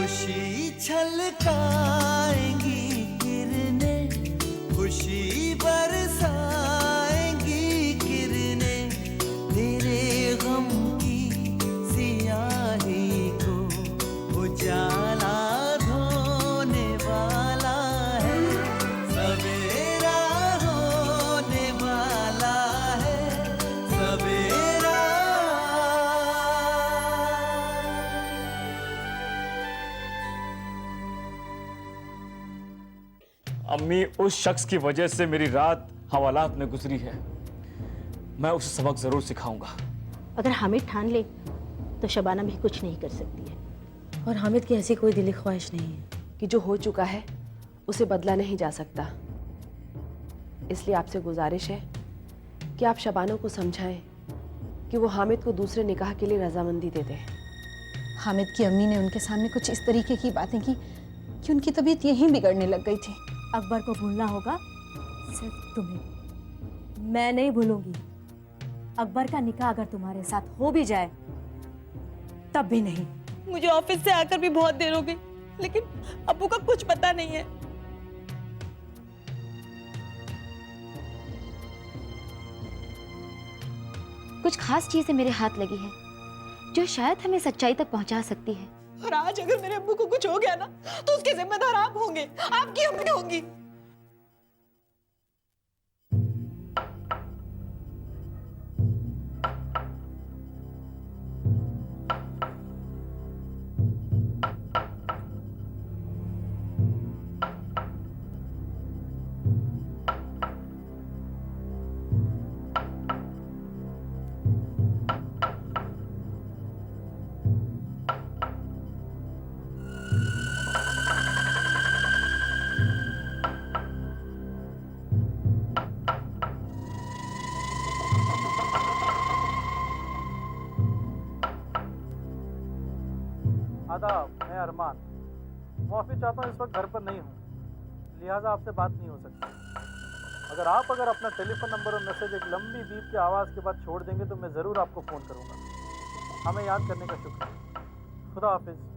खुशी छलकाएंगी किरणें, खुशी बरसाएंगी किरणें, तेरे गम की सियाही को उजाला धोने वाला है, सवेरा होने वाला है, सवेरा। अम्मी, उस शख्स की वजह से मेरी रात हवालात में गुजरी है। मैं उसे सबक जरूर सिखाऊंगा। अगर हामिद ठान ले तो शबाना भी कुछ नहीं कर सकती है। और हामिद की ऐसी कोई दिली ख्वाहिश नहीं है कि जो हो चुका है उसे बदला नहीं जा सकता। इसलिए आपसे गुजारिश है कि आप शबाना को समझाएं कि वो हामिद को दूसरे निकाह के लिए रजामंदी दे दे। हामिद की अम्मी ने उनके सामने कुछ इस तरीके की बातें की कि उनकी तबीयत यहीं बिगड़ने लग गई थी। अकबर को भूलना होगा सिर्फ तुम्हें, मैं नहीं भूलूंगी। अकबर का निकाह अगर तुम्हारे साथ हो भी जाए तब भी नहीं। मुझे ऑफिस से आकर भी बहुत देर हो गई, लेकिन अब्बू का कुछ पता नहीं है। कुछ खास चीजें मेरे हाथ लगी है जो शायद हमें सच्चाई तक पहुंचा सकती है। और आज अगर मेरे अब्बू को कुछ हो गया ना, तो उसके जिम्मेदार आप होंगे, आपकी अम्मी होंगी। आदाब, मैं अरमान। माफ़ी चाहता हूँ, इस वक्त घर पर नहीं हूँ, लिहाजा आपसे बात नहीं हो सकती। अगर अपना टेलीफोन नंबर और मैसेज एक लंबी बीप की आवाज़ के बाद छोड़ देंगे तो मैं ज़रूर आपको फ़ोन करूँगा। हमें याद करने का शुक्रिया। खुदा हाफिज़।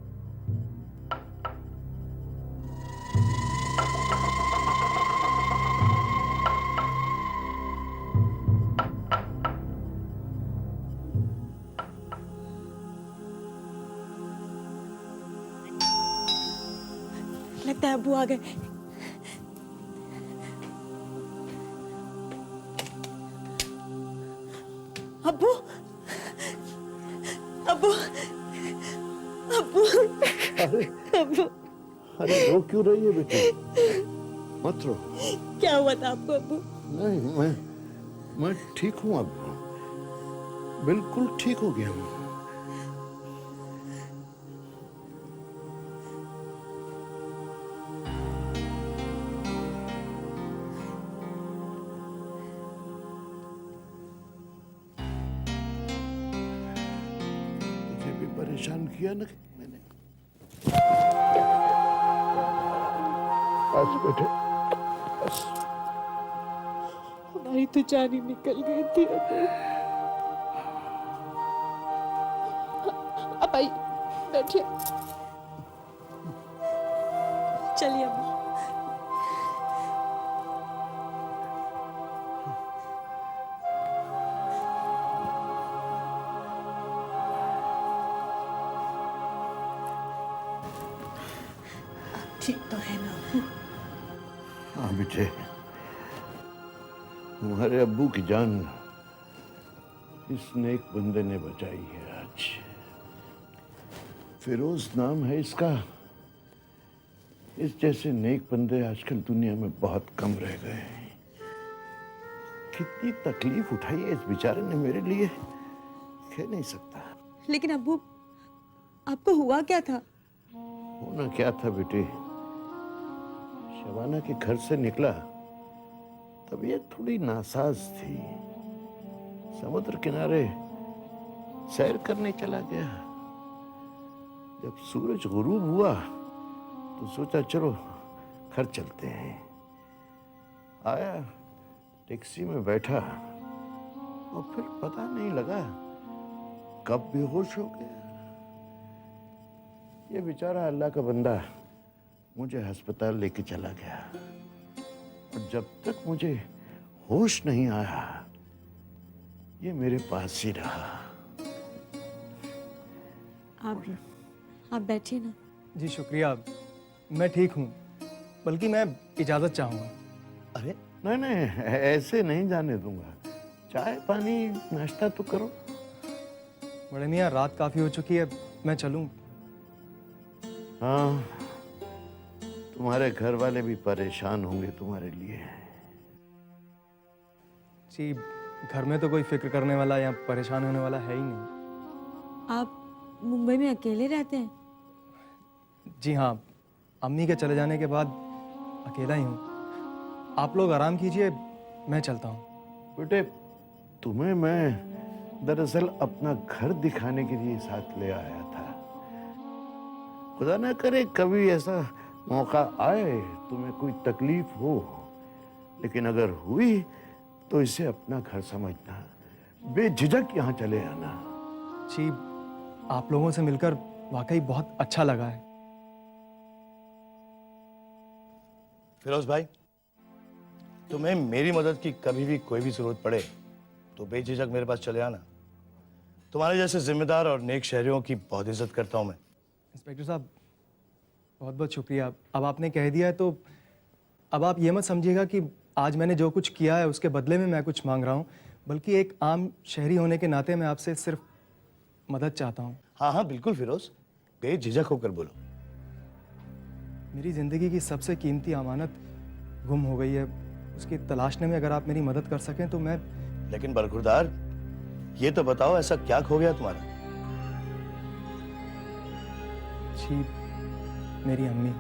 लगता है अब्बू आ गए। अब्बू, अब्बू, अब्बू, अब्बू। अरे रो क्यों रही है बेटी? मत रो। क्या हुआ था आपको अब्बू? नहीं, मैं ठीक हूँ अब, बिल्कुल ठीक हो गया हूँ। परेशान किया ना मैंने। बस बेटे, बस। हमारी तो जान ही निकल गई थी अब्बू। अब आइए, बैठिए। चलिए अब्बू। ठीक तो है ना? हाँ बेटे, तुम्हारे अब्बू की जान इस नेक बंदे ने बचाई है आज। फिरोज नाम है इसका। इस जैसे नेक बंदे आजकल दुनिया में बहुत कम रह गए हैं। कितनी तकलीफ उठाई है इस बेचारे ने मेरे लिए, कह नहीं सकता। लेकिन अब्बू, आपको हुआ क्या था? होना क्या था बेटे, शबाना के घर से निकला, तबीयत थोड़ी नासाज थी। समुद्र किनारे सैर करने चला गया। जब सूरज गुरूब हुआ तो सोचा चलो घर चलते हैं। आया, टैक्सी में बैठा और फिर पता नहीं लगा कब बेहोश हो गया। ये बेचारा अल्लाह का बंदा मुझे अस्पताल लेके चला गया और जब तक मुझे होश नहीं आया ये मेरे पास ही रहा। आप बैठिए ना। जी शुक्रिया, मैं ठीक हूँ, बल्कि मैं इजाज़त चाहूँगा। अरे नहीं नहीं, ऐसे नहीं जाने दूंगा। चाय पानी नाश्ता तो करो। बड़े मियाँ, रात काफ़ी हो चुकी है, मैं चलूँ? हाँ, तुम्हारे घर वाले भी परेशान होंगे तुम्हारे लिए। जी, घर में तो कोई फिक्र करने वाला या परेशान होने वाला है ही नहीं। आप मुंबई में अकेले रहते हैं? जी हाँ, अम्मी के चले जाने के बाद अकेला ही हूँ। आप लोग आराम कीजिए, मैं चलता हूँ। बेटे, तुम्हें मैं दरअसल अपना घर दिखाने के लिए साथ ले आया था। खुदा ना करे कभी ऐसा मौका आए, तुम्हें कोई तकलीफ हो, लेकिन अगर हुई तो इसे अपना घर समझना, बेझिझक यहाँ चले आना। जी, आप लोगों से मिलकर वाकई बहुत अच्छा लगा है। फिरोज भाई, तुम्हें मेरी मदद की कभी भी कोई भी जरूरत पड़े तो बेझिझक मेरे पास चले आना। तुम्हारे जैसे जिम्मेदार और नेक शहरियों की बहुत इज्जत करता हूं मैं। इंस्पेक्टर साहब, बहुत बहुत शुक्रिया। अब आपने कह दिया है तो अब आप ये मत समझिएगा कि आज मैंने जो कुछ किया है उसके बदले में मैं कुछ मांग रहा हूँ, बल्कि एक आम शहरी होने के नाते मैं आपसे सिर्फ मदद चाहता हूँ। हाँ हाँ बिल्कुल फिरोज, बेझिझक होकर बोलो। मेरी ज़िंदगी की सबसे कीमती अमानत गुम हो गई है, उसकी तलाशने में अगर आप मेरी मदद कर सकें तो मैं। लेकिन बरखुरदार, ये तो बताओ ऐसा क्या खो गया तुम्हारा? जी, मेरी अम्मी।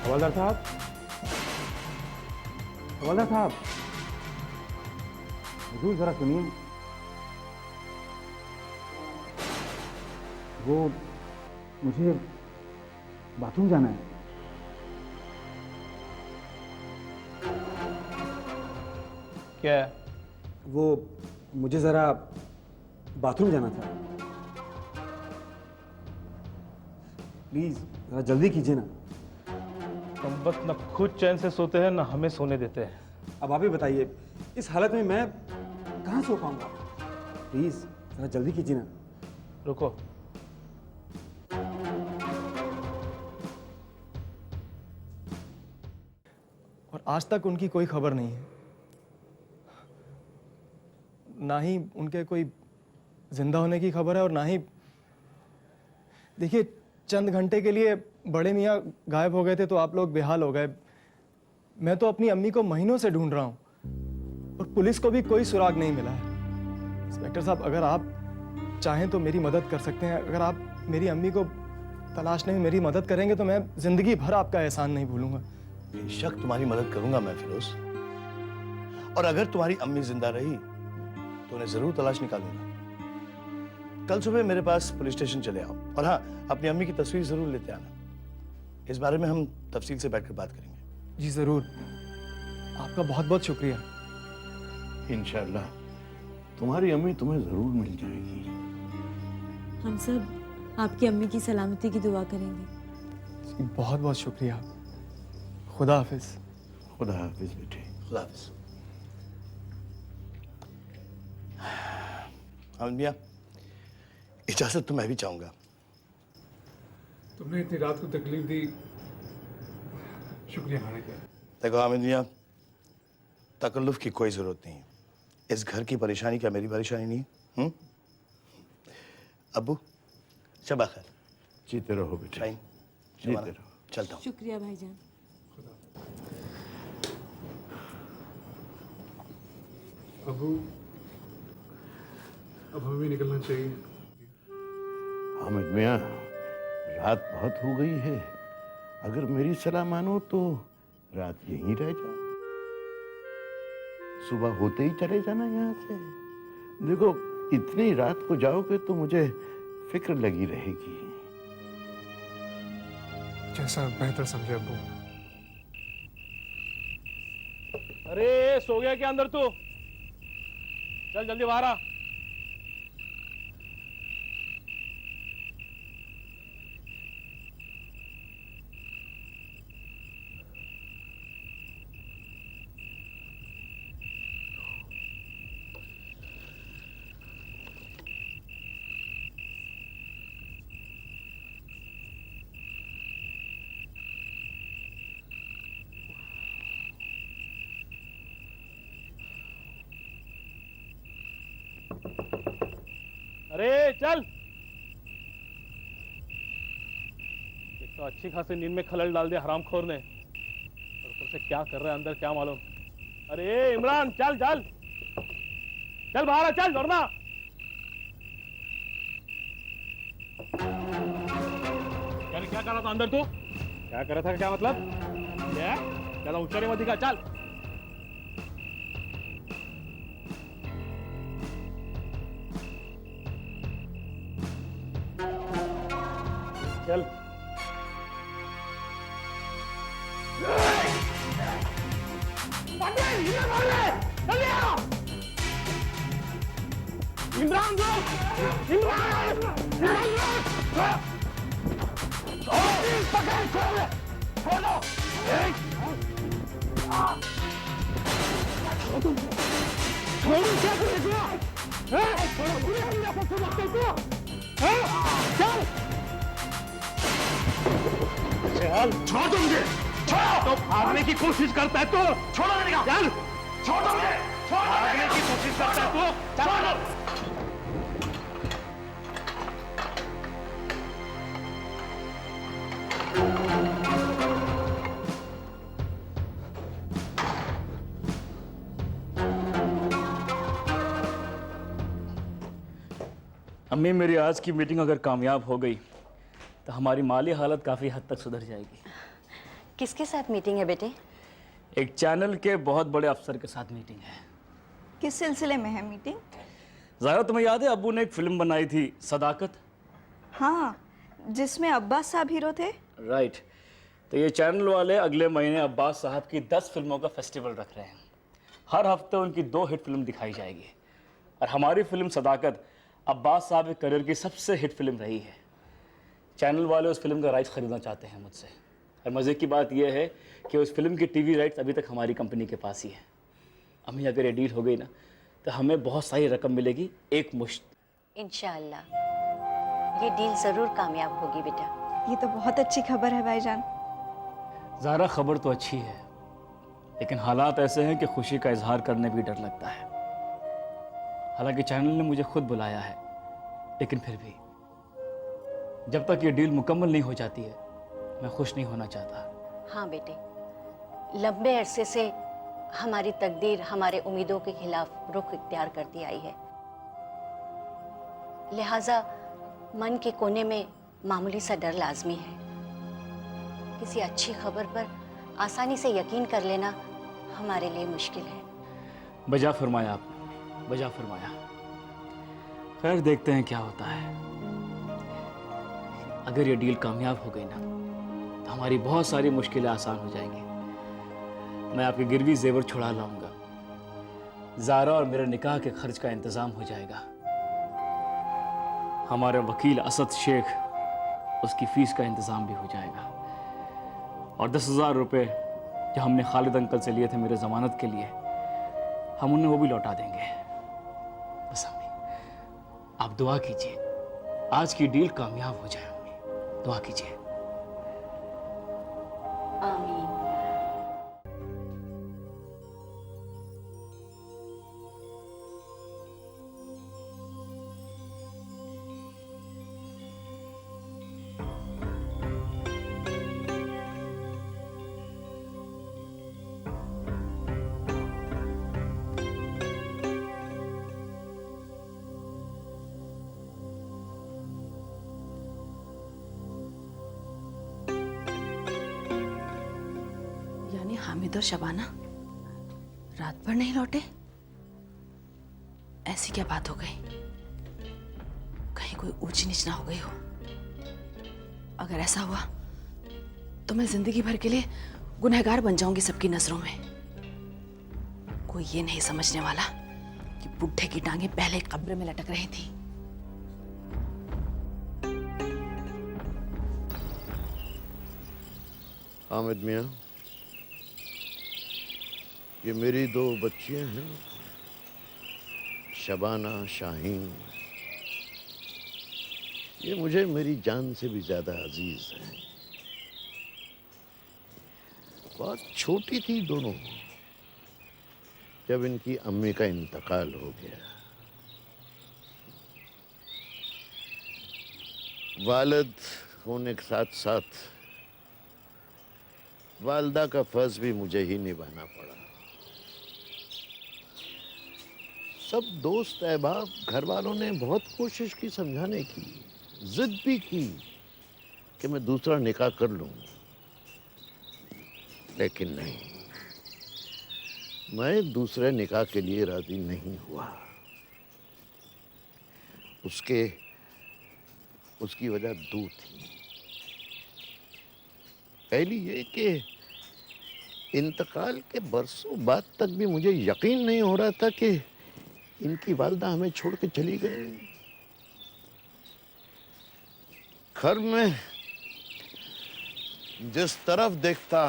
हवलदार साहब, हवलदार साहब, हुजूर जरा सुनिए। वो मुझे बाथरूम जाना है। क्या है? वो मुझे जरा बाथरूम जाना था। प्लीज जरा जल्दी कीजिए ना। हम बस न खुद चैन से सोते हैं न हमें सोने देते हैं। अब आप ही बताइए, इस हालत में मैं कहाँ सो पाऊंगा? प्लीज जरा जल्दी कीजिए ना। रुको, और आज तक उनकी कोई खबर नहीं है, ना ही उनके कोई जिंदा होने की खबर है और ना ही। देखिए, चंद घंटे के लिए बड़े मियाँ गायब हो गए थे तो आप लोग बेहाल हो गए। मैं तो अपनी अम्मी को महीनों से ढूंढ रहा हूँ और पुलिस को भी कोई सुराग नहीं मिला है। इंस्पेक्टर साहब, अगर आप चाहें तो मेरी मदद कर सकते हैं। अगर आप मेरी अम्मी को तलाशने में मेरी मदद करेंगे तो मैं जिंदगी भर आपका एहसान नहीं भूलूंगा। बेशक तुम्हारी मदद करूंगा मैं फिरोज, और अगर तुम्हारी अम्मी जिंदा रही तो उन्हें जरूर तलाश निकालूंगा। कल सुबह मेरे पास पुलिस स्टेशन चले आओ, और हाँ, अपनी अम्मी की तस्वीर जरूर लेते आना। इस बारे में हम तफसील से बैठकर बात करेंगे। जी जरूर, आपका बहुत बहुत शुक्रिया। इंशाल्लाह तुम्हारी अम्मी तुम्हें जरूर मिल जाएगी। हम सब आपकी अम्मी की सलामती की दुआ करेंगे। बहुत बहुत शुक्रिया। खुदा हाफिज। खुदा हाफिज बेटे। खुदा हाफिज। हामिद मियाँ, इजाजत तो मैं भी चाहूंगा। तुमने इतनी रात को तकलीफ दी, शुक्रिया खाने का। देखो हामिद मियाँ, तकल्लुफ की कोई जरूरत नहीं है। इस घर की परेशानी क्या मेरी परेशानी नहीं है? अब्बू शबा खैर। जीते रहो बेटे, शाहीन, जीते शबाना, रहो। चलता हूँ। शुक्रिया भाईजान। अबू, अब हमें भी निकलना चाहिए। हामिद मियाँ, रात बहुत हो गई है। अगर मेरी सलाह मानो तो रात यहीं रह जाओ, सुबह होते ही चले जाना यहाँ से। देखो, इतनी रात को जाओगे तो मुझे फिक्र लगी रहेगी। जैसा बेहतर समझे अब्बू। अरे सो गया क्या अंदर तू? चल जल्दी बाहर आ। अरे चल। एक तो अच्छी खासी नींद में खलल डाल दिया हरामखोर ने, और ऊपर से क्या कर रहा है अंदर क्या मालूम। अरे इमरान चल चल चल बाहर आ, चल वरना। क्या कर रहा था अंदर तू? क्या कर रहा था क्या मतलब? क्या ज्यादा ऊंचा नहीं मत दिखा, चल। चल। इमरान छोड़ दो मुझे। छोड़ो। तो भागने की कोशिश करता है तो छोड़ो मेरे का। चल छोड़ दो मुझे। भागने की कोशिश करता है तो छोड़ दो। अम्मी, मेरी आज की मीटिंग अगर कामयाब हो गई तो हमारी माली हालत काफ़ी हद तक सुधर जाएगी। किसके साथ मीटिंग है बेटे? एक चैनल के बहुत बड़े अफसर के साथ मीटिंग है। किस सिलसिले में है मीटिंग? ज़ाहिरा, तुम्हें याद है अब्बू ने एक फिल्म बनाई थी सदाकत? हाँ, जिसमें अब्बास साहब हीरो थे। राइट। तो ये चैनल वाले अगले महीने अब्बास साहब की 10 फिल्मों का फेस्टिवल रख रहे हैं। हर हफ्ते उनकी 2 हिट फिल्म दिखाई जाएगी, और हमारी फिल्म सदाकत अब्बास साहब के करियर की सबसे हिट फिल्म रही है। चैनल वाले उस फिल्म का राइट्स खरीदना चाहते हैं मुझसे, और मज़े की बात यह है कि उस फिल्म की टीवी राइट्स अभी तक हमारी कंपनी के पास ही है। अम्मी, अगर ये डील हो गई ना तो हमें बहुत सारी रकम मिलेगी, एक मुश्त। इंशाअल्लाह ये डील जरूर कामयाब होगी बेटा। ये तो बहुत अच्छी खबर है भाईजान। ज़ारा, खबर तो अच्छी है, लेकिन हालात ऐसे हैं कि खुशी का इजहार करने भी डर लगता है। हालांकि चैनल ने मुझे खुद बुलाया है, लेकिन फिर भी जब तक ये डील मुकम्मल नहीं हो जाती है मैं खुश नहीं होना चाहता। हाँ बेटे, लंबे अरसे से हमारी तकदीर हमारे उम्मीदों के खिलाफ रुख इख्तियार करती आई है, लिहाजा मन के कोने में मामूली सा डर लाजमी है। किसी अच्छी खबर पर आसानी से यकीन कर लेना हमारे लिए मुश्किल है। बजा फरमाया आपने, बजा फरमाया। खैर, देखते हैं क्या होता है। अगर ये डील कामयाब हो गई ना तो हमारी बहुत सारी मुश्किलें आसान हो जाएंगी। मैं आपके गिरवी जेवर छुड़ा लाऊंगा, ज़ारा और मेरे निकाह के खर्च का इंतज़ाम हो जाएगा। हमारे वकील असद शेख, उसकी फीस का इंतज़ाम भी हो जाएगा। और 10,000 रुपये जो हमने खालिद अंकल से लिए थे मेरे ज़मानत के लिए, हम उन्हें वो भी लौटा देंगे। बस अम्मी, आप दुआ कीजिए आज की डील कामयाब हो जाए। अम्मी दुआ कीजिए। आमीन। यानी हामिद और शबाना रात भर नहीं लौटे? ऐसी क्या बात हो गई? कहीं कोई ऊंच नीच ना हो गई हो? अगर ऐसा हुआ तो मैं जिंदगी भर के लिए गुनहगार बन जाऊंगी सबकी नजरों में। कोई ये नहीं समझने वाला कि बुढ़े की टांगे पहले कब्र में लटक रही थी। हामिद मियाँ, ये मेरी 2 बच्चियां हैं, शबाना, शाहीन। ये मुझे मेरी जान से भी ज्यादा अजीज है। बहुत छोटी थी दोनों जब इनकी अम्मी का इंतकाल हो गया। वालिद होने के साथ साथ वालदा का फर्ज भी मुझे ही निभाना पड़ा। सब दोस्त अहबाब घर वालों ने बहुत कोशिश की समझाने की, जिद भी की कि मैं दूसरा निकाह कर लूं, लेकिन नहीं, मैं दूसरे निकाह के लिए राजी नहीं हुआ। उसकी वजह 2 थी। पहली ये कि इंतकाल के बरसों बाद तक भी मुझे यकीन नहीं हो रहा था कि इनकी वालिदा हमें छोड़ के चली गई। घर में जिस तरफ देखता,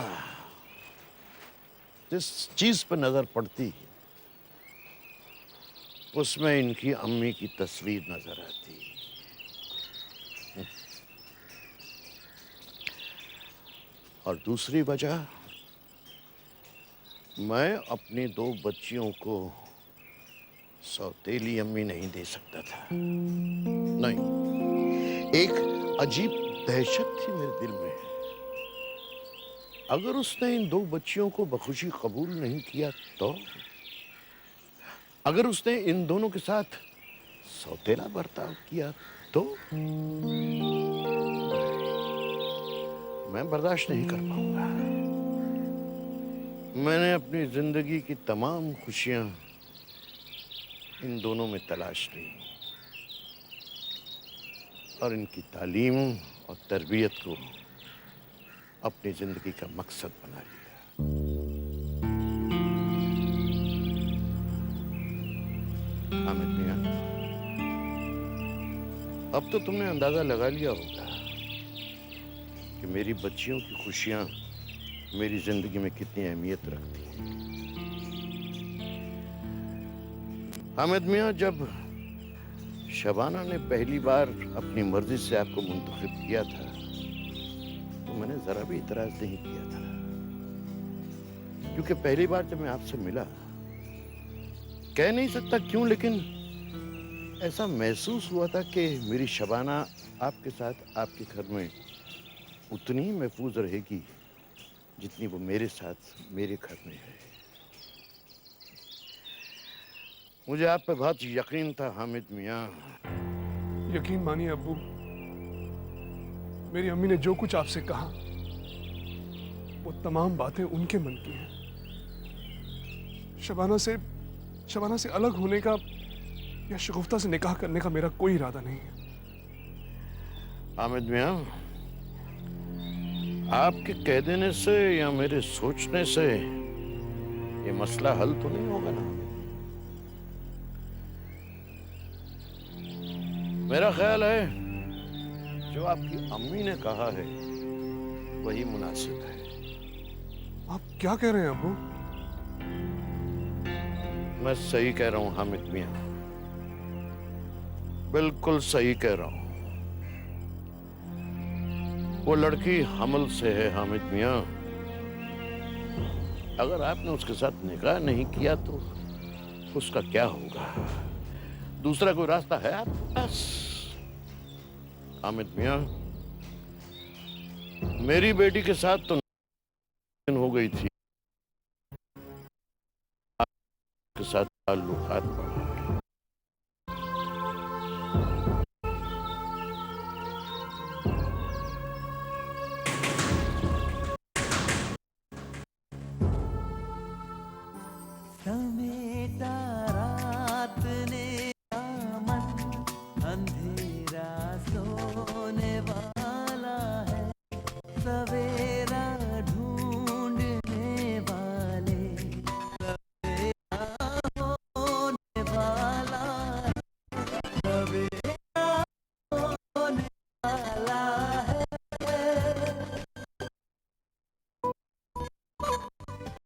जिस चीज पर नजर पड़ती, उसमें इनकी अम्मी की तस्वीर नजर आती। और दूसरी वजह, मैं अपनी 2 बच्चियों को सौतेली अम्मी नहीं दे सकता था। नहीं, एक अजीब दहशत थी मेरे दिल में। अगर उसने इन 2 बच्चियों को बखुशी कबूल नहीं किया तो, अगर उसने इन दोनों के साथ सौतेला बर्ताव किया तो मैं बर्दाश्त नहीं कर पाऊंगा। मैंने अपनी जिंदगी की तमाम खुशियां इन दोनों में तलाश ली और इनकी तालीम और तरबियत को अपनी जिंदगी का मकसद बना लिया। हामिद मियां, अब तो तुमने अंदाजा लगा लिया होगा कि मेरी बच्चियों की खुशियां मेरी जिंदगी में कितनी अहमियत रखती हैं। हामिद मियां, जब शबाना ने पहली बार अपनी मर्जी से आपको मुंतखब किया था तो मैंने जरा भी इतराज नहीं किया था, क्योंकि पहली बार जब मैं आपसे मिला, कह नहीं सकता क्यों, लेकिन ऐसा महसूस हुआ था कि मेरी शबाना आपके साथ आपके घर में उतनी ही महफूज रहेगी जितनी वो मेरे साथ मेरे घर में है। मुझे आप पे बहुत यकीन था हामिद मियां। यकीन मानिए अब्बू, मेरी अम्मी ने जो कुछ आपसे कहा वो तमाम बातें उनके मन की हैं। शबाना से अलग होने का या शगुफ्ता से निकाह करने का मेरा कोई इरादा नहीं है। हामिद मियां, आपके कह देने से या मेरे सोचने से ये मसला हल तो नहीं होगा ना? मेरा ख्याल है जो आपकी अम्मी ने कहा है वही मुनासिब है। आप क्या कह रहे हैं अब्बू? मैं सही कह रहा हूं हामिद मियां, बिल्कुल सही कह रहा हूं। वो लड़की हमल से है हामिद मियां। अगर आपने उसके साथ निकाह नहीं किया तो उसका क्या होगा? दूसरा कोई रास्ता है आपके पास? हामिद मियां, मेरी बेटी के साथ तो हो गई थी, के साथ ताल्लुकात बढ़ा है। समय